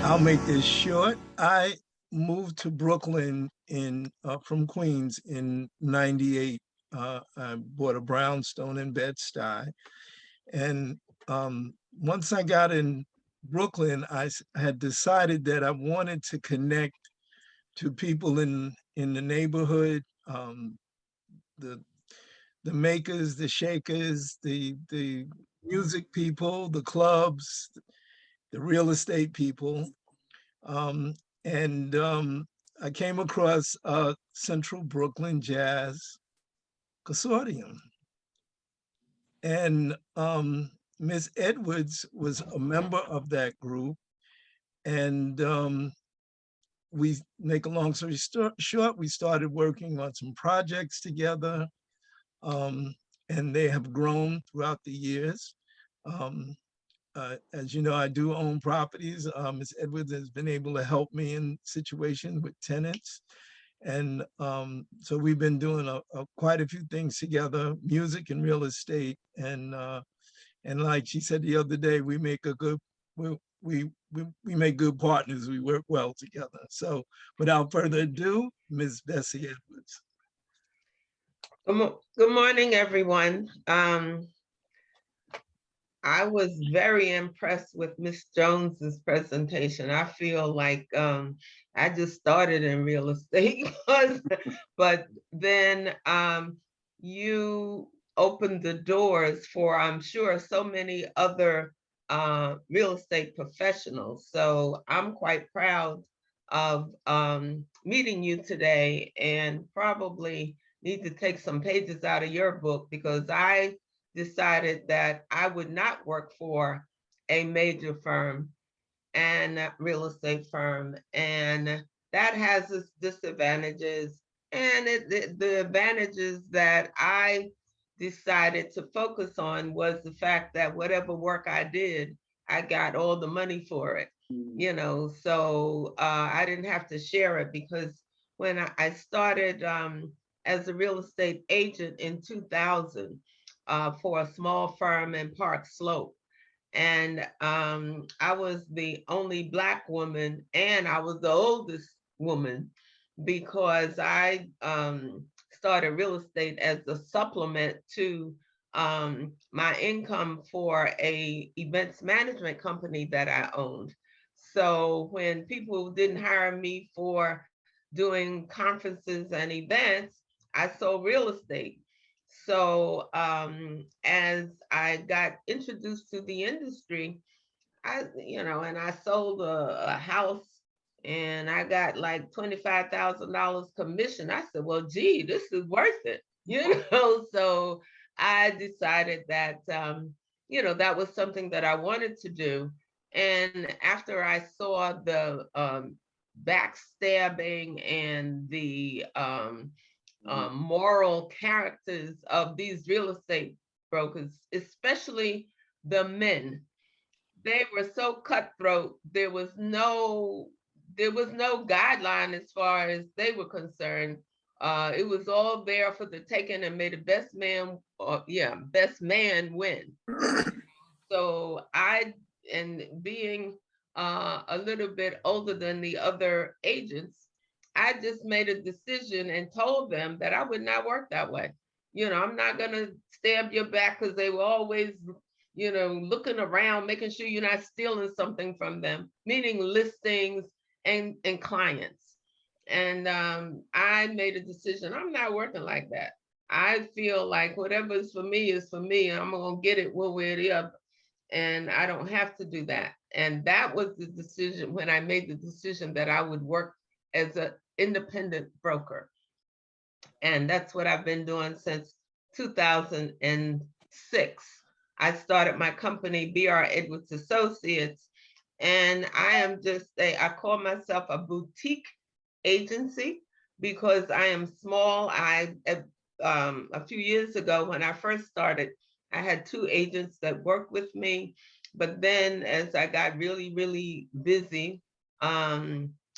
I'll make this short. I moved to Brooklyn in from Queens in '98. I bought a brownstone in Bed-Stuy, and once I got in Brooklyn, had decided that I wanted to connect to people in the neighborhood, the the makers, the shakers, the music people, the clubs, the real estate people. Um, and I came across Central Brooklyn Jazz Consortium. And Miss Edwards was a member of that group. And we make a long story short, we started working on some projects together. Um, and they have grown throughout the years. Um, as you know, I do own properties. Ms. Edwards has been able to help me in situations with tenants. And so we've been doing quite a few things together, music and real estate. And like she said the other day, we make a good, we make good partners. We work well together. So without further ado, Ms. Bessie Edwards. Good morning, everyone. I was very impressed with Ms. Jones's presentation. I feel like I just started in real estate, but then you opened the doors for, I'm sure, so many other real estate professionals. So I'm quite proud of meeting you today, and probably need to take some pages out of your book, because I decided that I would not work for a major firm and a real estate firm. And that has its disadvantages. And the advantages that I decided to focus on was the fact that whatever work I did, I got all the money for it. So I didn't have to share it, because when I started as a real estate agent in 2000 for a small firm in Park Slope. And I was the only Black woman, and I was the oldest woman, because I started real estate as a supplement to my income for a events management company that I owned. So when people didn't hire me for doing conferences and events, I sold real estate. So as I got introduced to the industry, and I sold a house, and I got like $25,000 commission. I said, well, gee, this is worth it, So I decided that, that was something that I wanted to do. And after I saw the backstabbing and the moral characters of these real estate brokers, especially the men, they were so cutthroat. There was no guideline as far as they were concerned. It was all there for the taking, and may the best man win. So and being a little bit older than the other agents, I just made a decision and told them that I would not work that way. I'm not gonna stab your back, because they were always, looking around, making sure you're not stealing something from them, meaning listings and clients. And I made a decision. I'm not working like that. I feel like whatever is for me is for me. I'm gonna get it one way or the other, and I don't have to do that. And that was the decision when I made the decision that I would work as an independent broker. And that's what I've been doing since 2006. I started my company, BR Edwards Associates, and I call myself a boutique agency, because I am small. A few years ago, when I first started, I had 2 agents that worked with me. But then as I got really, really busy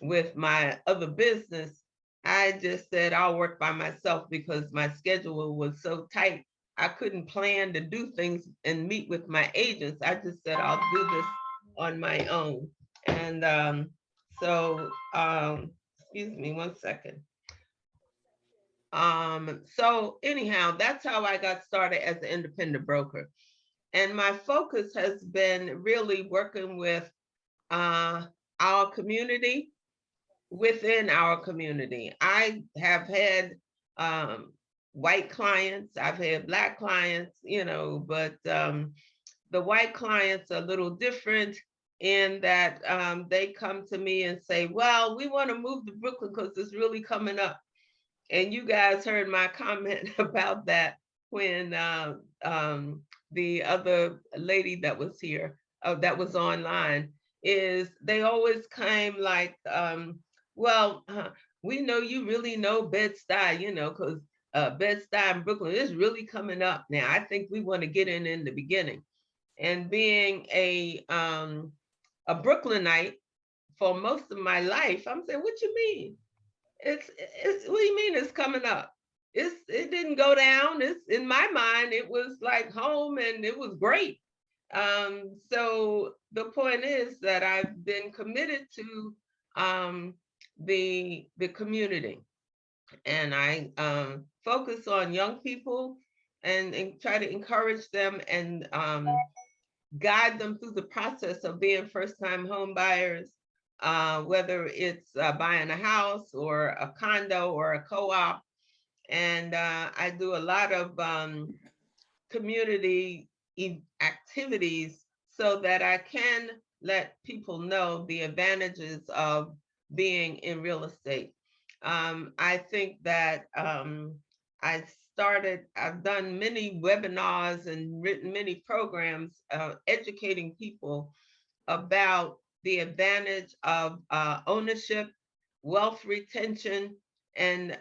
with my other business, I just said I'll work by myself, because my schedule was so tight. I couldn't plan to do things and meet with my agents. I just said I'll do this on my own. And so, excuse me one second. So anyhow, that's how I got started as an independent broker. And my focus has been really working with uh, our community, within our community. I have had um, white clients, I've had Black clients, but the white clients are a little different in that they come to me and say, well, we want to move to Brooklyn because it's really coming up. And you guys heard my comment about that when the other lady that was here, that was online, is they always came like, well, we know you really know Bed-Stuy, because Bed-Stuy and Brooklyn is really coming up now. I think we want to get in the beginning. And being a Brooklynite for most of my life, I'm saying, what you mean? It's what do you mean it's coming up? It didn't go down. It's in my mind, it was like home and it was great. So the point is that I've been committed to the community, and I focus on young people and try to encourage them and guide them through the process of being first-time home buyers, whether it's buying a house or a condo or a co-op. And I do a lot of community activities so that I can let people know the advantages of being in real estate. I think that I've done many webinars and written many programs educating people about the advantage of ownership, wealth retention, and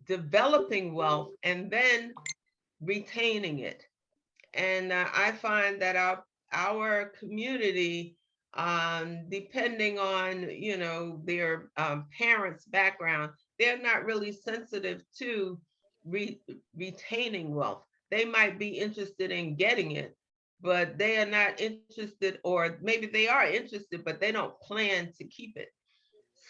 developing wealth and then retaining it. And I find that our community, depending on their parents' background, they're not really sensitive to retaining wealth. They might be interested in getting it, but they are not interested, or maybe they are interested, but they don't plan to keep it.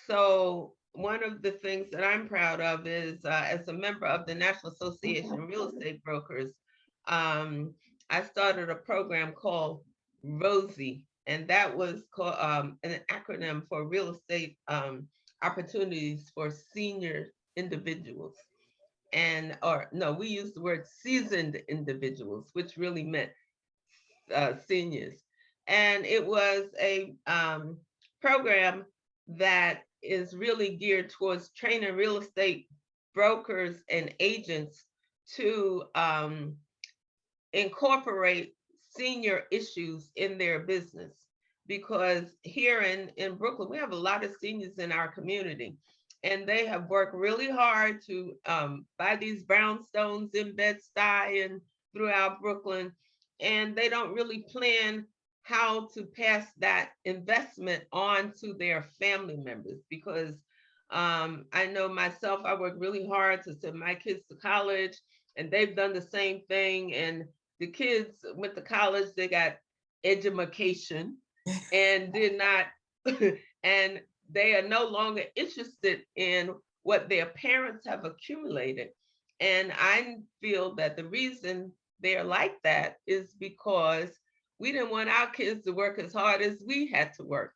So one of the things that I'm proud of is, as a member of the National Association of Real Estate Brokers, um, I started a program called Rosie, and that was called an acronym for real estate opportunities for senior individuals. And, or no, we used the word seasoned individuals, which really meant seniors. And it was a program that is really geared towards training real estate brokers and agents to incorporate senior issues in their business. Because here in Brooklyn, we have a lot of seniors in our community, and they have worked really hard to buy these brownstones in Bed-Stuy and throughout Brooklyn, and they don't really plan how to pass that investment on to their family members. Because I know myself, I work really hard to send my kids to college, and they've done the same thing. And the kids went to college, they got education and did not, and they are no longer interested in what their parents have accumulated. And I feel that the reason they're like that is because we didn't want our kids to work as hard as we had to work.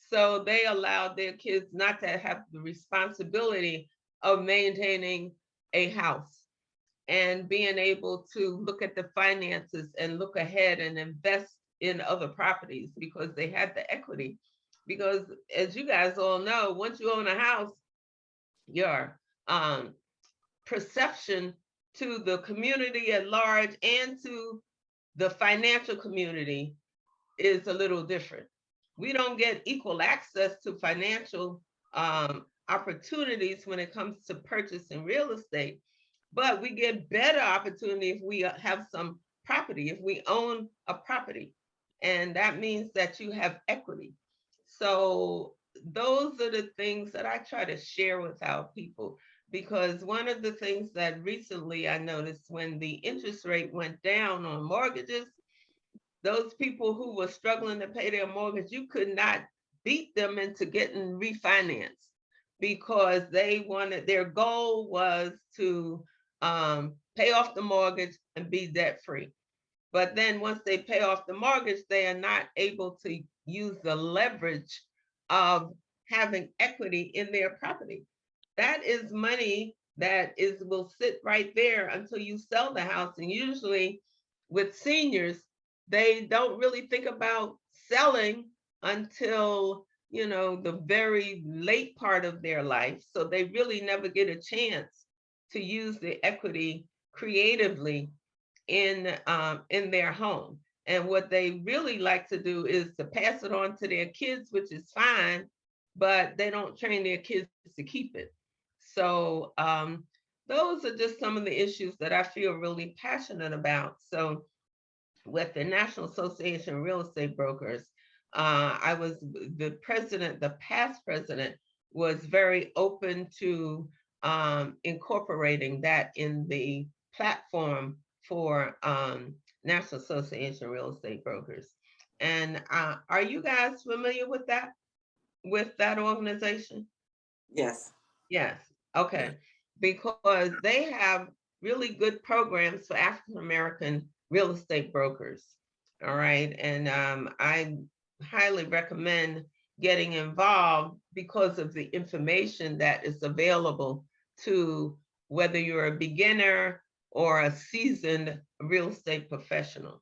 So they allowed their kids not to have the responsibility of maintaining a house and being able to look at the finances and look ahead and invest in other properties because they had the equity. Because as you guys all know, once you own a house, your um, perception to the community at large and to the financial community is a little different. We don't get equal access to financial opportunities when it comes to purchasing real estate, but we get better opportunity if we have some property, if we own a property. And that means that you have equity. So those are the things that I try to share with our people. Because one of the things that recently I noticed, when the interest rate went down on mortgages, those people who were struggling to pay their mortgage, you could not beat them into getting refinanced because they wanted, their goal was to pay off the mortgage and be debt free. But then once they pay off the mortgage, they are not able to use the leverage of having equity in their property. That is money that is will sit right there until you sell the house. And usually with seniors, they don't really think about selling until, you know, the very late part of their life. So they really never get a chance to use the equity creatively in their home. And what they really like to do is to pass it on to their kids, which is fine, but they don't train their kids to keep it. So those are just some of the issues that I feel really passionate about. So with the National Association of Real Estate Brokers, I was the president, the past president was very open to incorporating that in the platform for National Association of Real Estate Brokers. And are you guys familiar with that organization? Yes. Yes. Yeah. Okay. Because they have really good programs for African American real estate brokers. All right. And I highly recommend getting involved because of the information that is available to whether you're a beginner or a seasoned real estate professional.